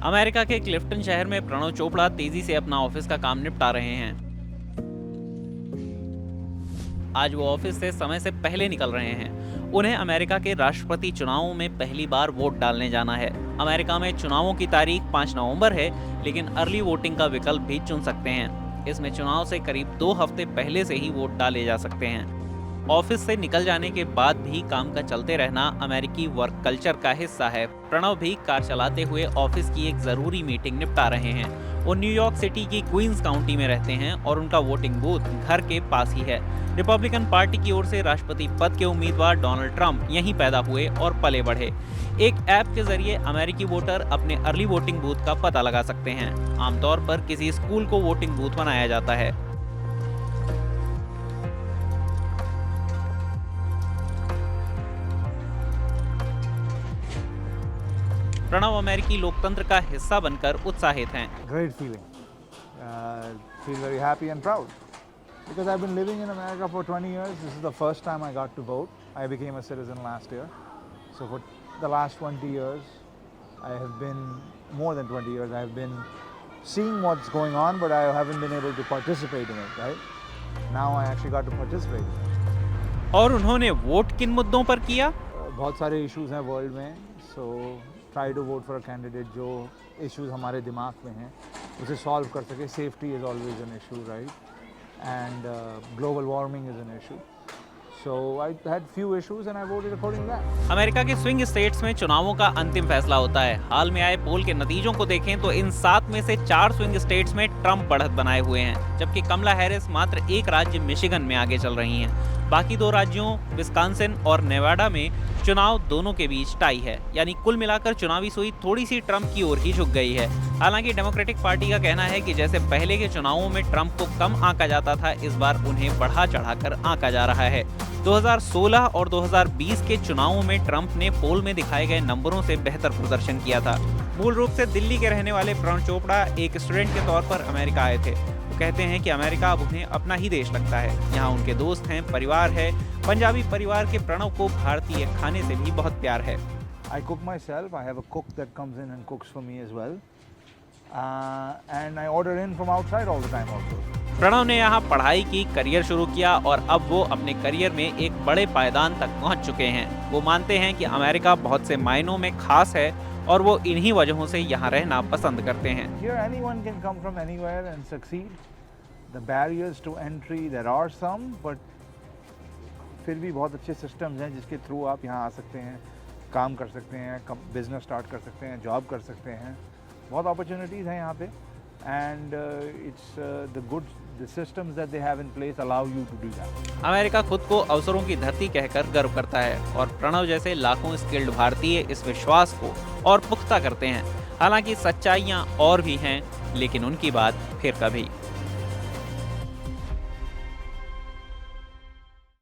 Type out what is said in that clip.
America के क्लिफ्टन शहर में प्रणव चोपड़ा तेजी से अपना ऑफिस का काम निपटा रहे हैं। आज वो ऑफिस से समय से पहले निकल रहे हैं। उन्हें अमेरिका के राष्ट्रपति चुनावों में पहली बार वोट डालने जाना है। अमेरिका में चुनावों की तारीख 5 नवंबर है, लेकिन अर्ली वोटिंग का विकल्प भी चुन सकते हैं। इसमें चुनाव से करीब 2 हफ्ते पहले से ही वोट डाले जा सकते हैं। ऑफिस से निकल जाने के बाद भी काम का चलते रहना अमेरिकी वर्क कल्चर का हिस्सा है। प्रणव भी कार चलाते हुए ऑफिस की एक जरूरी मीटिंग निपटा रहे हैं। वो न्यूयॉर्क सिटी की क्वींस काउंटी में रहते हैं और उनका वोटिंग बूथ घर के पास ही है। रिपब्लिकन पार्टी की ओर से राष्ट्रपति पद के उम्मीदवार डोनाल्ड ट्रंप यहीं पैदा हुए और पले बढ़े। एक ऐप के जरिए अमेरिकी वोटर अपने अर्ली वोटिंग बूथ का पता लगा सकते हैं। आमतौर पर किसी स्कूल को वोटिंग बूथ बनाया जाता है। प्रणव अमेरिकी लोकतंत्र का हिस्सा बनकर उत्साहित हैं। Great feeling. Feel very happy and proud because I've been living in America for 20 years. This is the first time I got to vote. I became a citizen last year. So for the last 20 years, I have been more than 20 years. I have been seeing what's going on, but I haven't been able to participate in it. Right now, I actually got to participate in it. और उन्होंने vote किन मुद्दों पर किया? बहुत सारे issues हैं world में, so try to vote for a candidate जो इश्यूज हमारे दिमाग में हैं उसे सॉल्व कर सके। Safety is always an issue, right, and global warming is an issue. So I had few issues and I voted according to that. America के swing states में चुनावों का अंतिम फैसला होता है। हाल में आए पोल के नतीजों को देखें तो इन 7 में से 4 स्विंग स्टेट्स में ट्रंप बढ़त बनाए हुए हैं, जबकि कमला हैरिस मात्र एक राज्य मिशिगन में आगे चल रही हैं। बाकी 2 राज्यों विस्कॉन्सिन और नेवाडा में चुनाव दोनों के बीच टाई है, यानी कुल मिलाकर चुनावी सुई थोड़ी सी ट्रंप की ओर ही झुक गई है। हालांकि डेमोक्रेटिक पार्टी का कहना है कि जैसे पहले के चुनावों में ट्रंप को कम आंका जाता था, इस बार उन्हें बढ़ा चढ़ाकर आंका जा रहा है। 2016 और 2020 के चुनावों में ट्रंप ने पोल में दिखाए गए नंबरों से बेहतर प्रदर्शन किया था। मूल रूप से दिल्ली के रहने वाले प्रणव चोपड़ा एक स्टूडेंट के तौर पर अमेरिका आए थे। वो कहते हैं कि अमेरिका अब उन्हें अपना ही देश लगता है। यहाँ उनके दोस्त हैं, परिवार है। पंजाबी परिवार के प्रणव को भारतीय खाने से भी बहुत प्यार है। I cook myself. I have a cook that comes in and cooks for me as well. And I order in from outside all the time also. Pranav ने यहाँ पढ़ाई की, करियर शुरू किया और अब वो अपने करियर में एक बड़े पायदान तक पहुँच चुके हैं। वो मानते हैं कि अमेरिका बहुत से मायनों में खास है और वो इन्हीं वजहों से यहाँ रहना पसंद करते हैं। Here anyone can come from anywhere and succeed. The barriers to entry there are some, but फिर भी बहुत अच्छे सिस्टम्स हैं जिसके थ्रू आप यहाँ आ सकते हैं, काम कर सकते हैं, बिजनेस स्टार्ट कर सकते हैं, जॉब कर सकते हैं। बहुत अपॉर्चुनिटीज़ हैं यहाँ पे and the systems that they have in place allow you to do that. America खुद को अवसरों की धरती कहकर गर्व करता है और प्रणव जैसे लाखों स्किल्ड भारतीय इस विश्वास को और पुख्ता करते हैं। हालांकि सच्चाइयां और भी हैं, लेकिन उनकी बात फिर कभी।